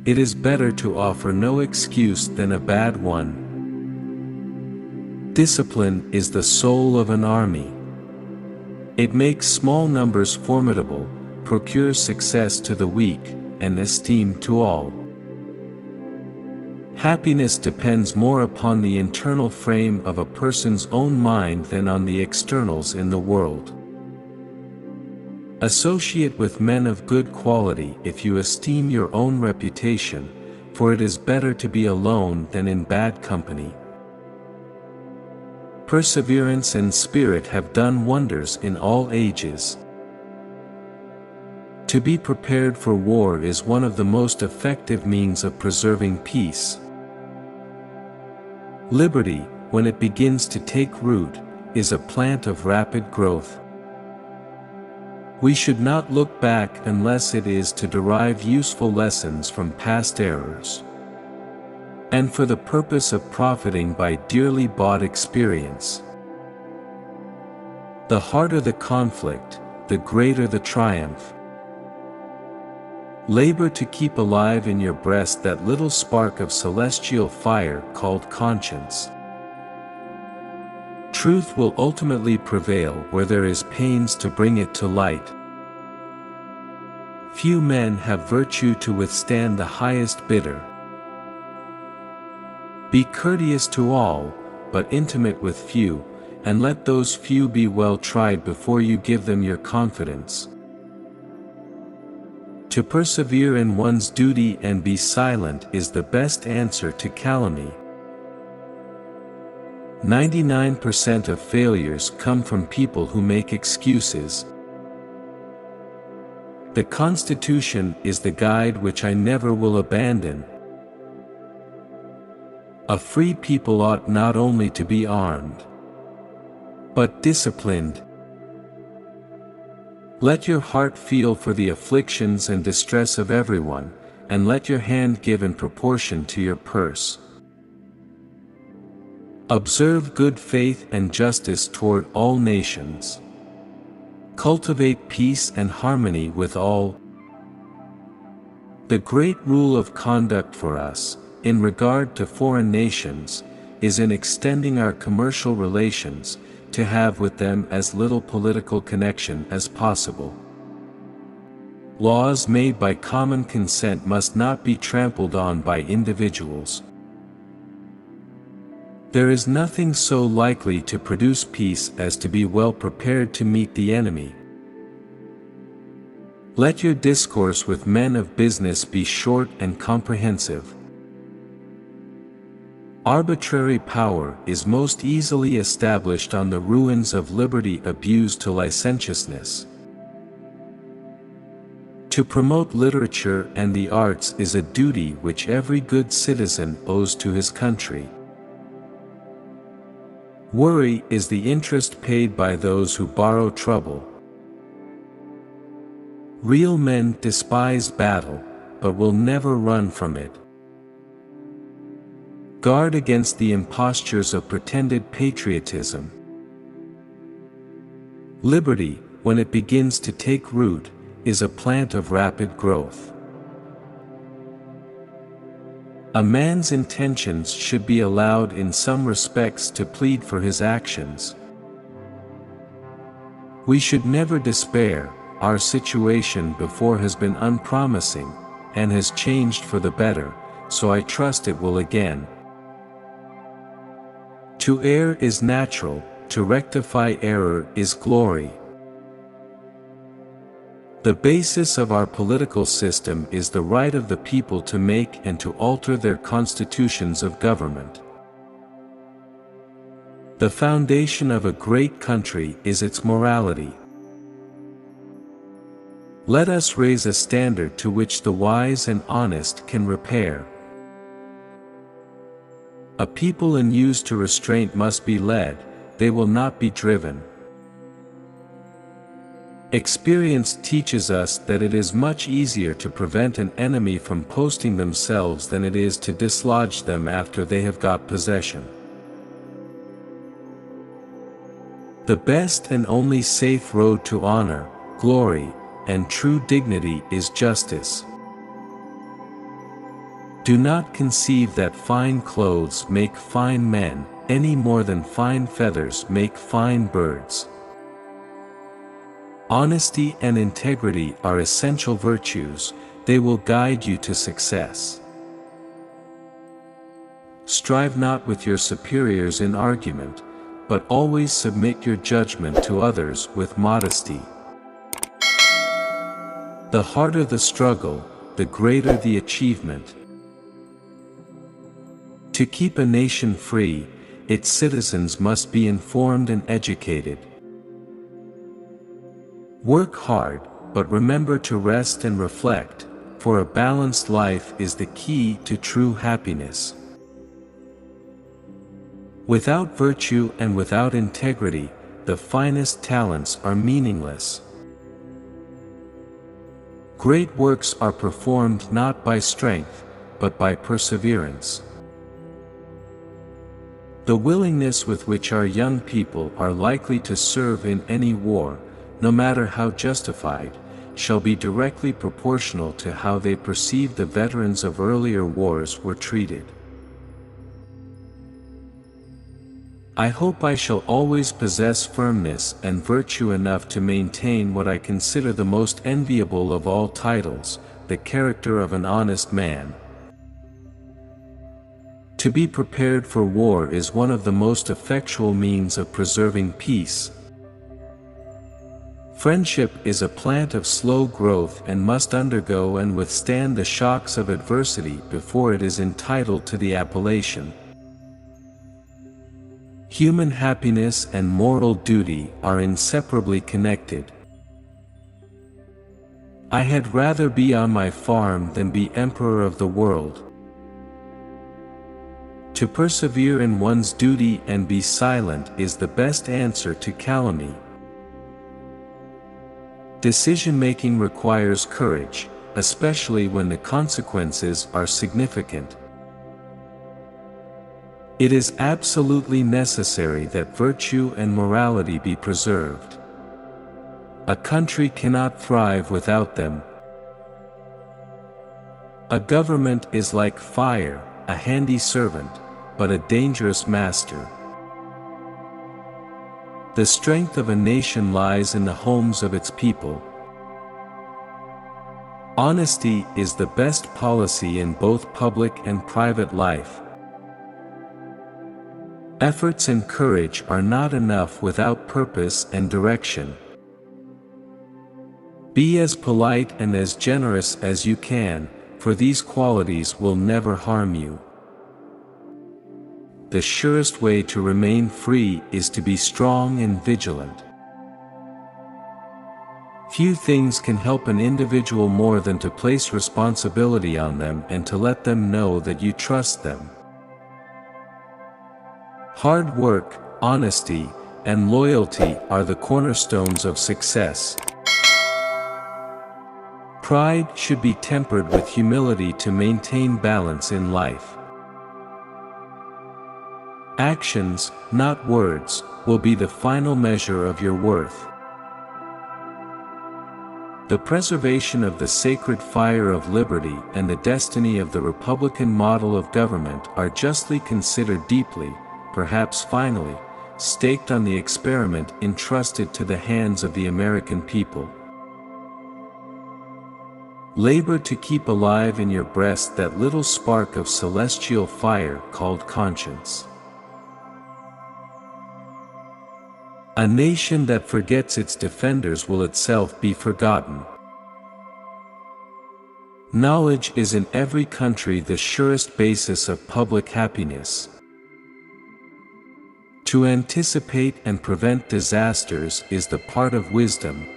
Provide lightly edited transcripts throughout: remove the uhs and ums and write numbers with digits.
It is better to offer no excuse than a bad one. Discipline is the soul of an army. It makes small numbers formidable, procures success to the weak, and esteem to all. Happiness depends more upon the internal frame of a person's own mind than on the externals in the world. Associate with men of good quality if you esteem your own reputation, for it is better to be alone than in bad company. Perseverance and spirit have done wonders in all ages. To be prepared for war is one of the most effective means of preserving peace. Liberty, when it begins to take root, is a plant of rapid growth. We should not look back unless it is to derive useful lessons from past errors, and for the purpose of profiting by dearly bought experience. The harder the conflict, the greater the triumph. Labor to keep alive in your breast that little spark of celestial fire called conscience. Truth will ultimately prevail where there is pains to bring it to light. Few men have virtue to withstand the highest bidder. Be courteous to all, but intimate with few, and let those few be well tried before you give them your confidence. To persevere in one's duty and be silent is the best answer to calumny. 99% of failures come from people who make excuses. The Constitution is the guide which I never will abandon. A free people ought not only to be armed, but disciplined. Let your heart feel for the afflictions and distress of everyone, and let your hand give in proportion to your purse. Observe good faith and justice toward all nations. Cultivate peace and harmony with all. The great rule of conduct for us, in regard to foreign nations, is in extending our commercial relations, to have with them as little political connection as possible. Laws made by common consent must not be trampled on by individuals. There is nothing so likely to produce peace as to be well prepared to meet the enemy. Let your discourse with men of business be short and comprehensive. Arbitrary power is most easily established on the ruins of liberty abused to licentiousness. To promote literature and the arts is a duty which every good citizen owes to his country. Worry is the interest paid by those who borrow trouble. Real men despise battle, but will never run from it. Guard against the impostures of pretended patriotism. Liberty, when it begins to take root, is a plant of rapid growth. A man's intentions should be allowed in some respects to plead for his actions. We should never despair. Our situation before has been unpromising, and has changed for the better, so I trust it will again. To err is natural, to rectify error is glory. The basis of our political system is the right of the people to make and to alter their constitutions of government. The foundation of a great country is its morality. Let us raise a standard to which the wise and honest can repair. A people unused to restraint must be led, they will not be driven. Experience teaches us that it is much easier to prevent an enemy from posting themselves than it is to dislodge them after they have got possession. The best and only safe road to honor, glory, and true dignity is justice. Do not conceive that fine clothes make fine men, any more than fine feathers make fine birds. Honesty and integrity are essential virtues, they will guide you to success. Strive not with your superiors in argument, but always submit your judgment to others with modesty. The harder the struggle, the greater the achievement. To keep a nation free, its citizens must be informed and educated. Work hard, but remember to rest and reflect, for a balanced life is the key to true happiness. Without virtue and without integrity, the finest talents are meaningless. Great works are performed not by strength, but by perseverance. The willingness with which our young people are likely to serve in any war, no matter how justified, shall be directly proportional to how they perceive the veterans of earlier wars were treated. I hope I shall always possess firmness and virtue enough to maintain what I consider the most enviable of all titles, the character of an honest man. To be prepared for war is one of the most effectual means of preserving peace. Friendship is a plant of slow growth and must undergo and withstand the shocks of adversity before it is entitled to the appellation. Human happiness and moral duty are inseparably connected. I had rather be on my farm than be emperor of the world. To persevere in one's duty and be silent is the best answer to calumny. Decision-making requires courage, especially when the consequences are significant. It is absolutely necessary that virtue and morality be preserved. A country cannot thrive without them. A government is like fire, a handy servant, but a dangerous master. The strength of a nation lies in the homes of its people. Honesty is the best policy in both public and private life. Efforts and courage are not enough without purpose and direction. Be as polite and as generous as you can, for these qualities will never harm you. The surest way to remain free is to be strong and vigilant. Few things can help an individual more than to place responsibility on them and to let them know that you trust them. Hard work, honesty, and loyalty are the cornerstones of success. Pride should be tempered with humility to maintain balance in life. Actions, not words, will be the final measure of your worth. The preservation of the sacred fire of liberty and the destiny of the Republican model of government are justly considered deeply, perhaps finally, staked on the experiment entrusted to the hands of the American people. Labor to keep alive in your breast that little spark of celestial fire called conscience. A nation that forgets its defenders will itself be forgotten. Knowledge is in every country the surest basis of public happiness. To anticipate and prevent disasters is the part of wisdom.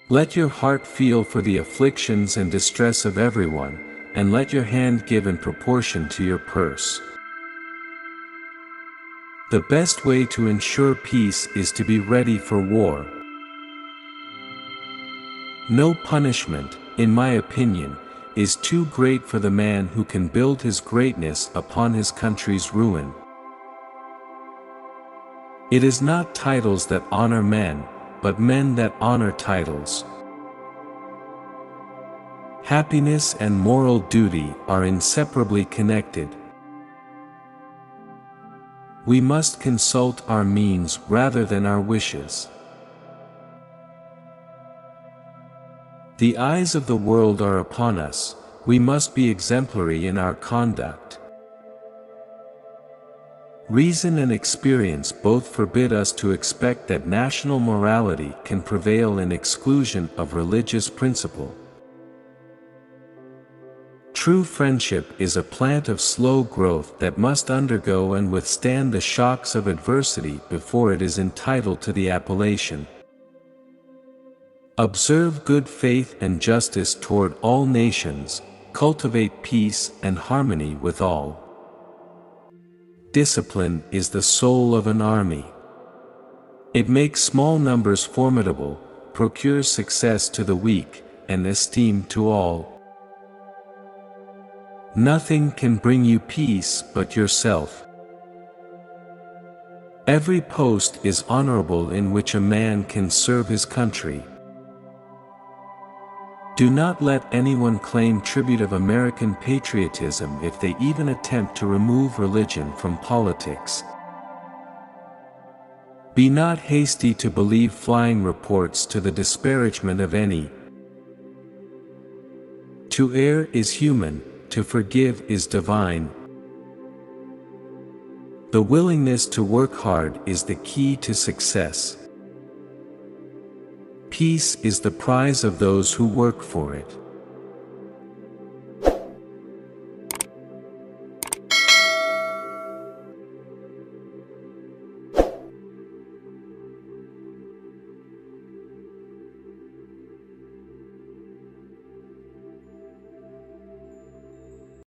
Let your heart feel for the afflictions and distress of everyone, and let your hand give in proportion to your purse. The best way to ensure peace is to be ready for war. No punishment, in my opinion, is too great for the man who can build his greatness upon his country's ruin. It is not titles that honor men, but men that honor titles. Happiness and moral duty are inseparably connected. We must consult our means rather than our wishes. The eyes of the world are upon us, we must be exemplary in our conduct. Reason and experience both forbid us to expect that national morality can prevail in exclusion of religious principle. True friendship is a plant of slow growth that must undergo and withstand the shocks of adversity before it is entitled to the appellation. Observe good faith and justice toward all nations, cultivate peace and harmony with all. Discipline is the soul of an army. It makes small numbers formidable, procures success to the weak, and esteem to all. Nothing can bring you peace but yourself. Every post is honorable in which a man can serve his country. Do not let anyone claim tribute of American patriotism if they even attempt to remove religion from politics. Be not hasty to believe flying reports to the disparagement of any. To err is human, to forgive is divine. The willingness to work hard is the key to success. Peace is the prize of those who work for it.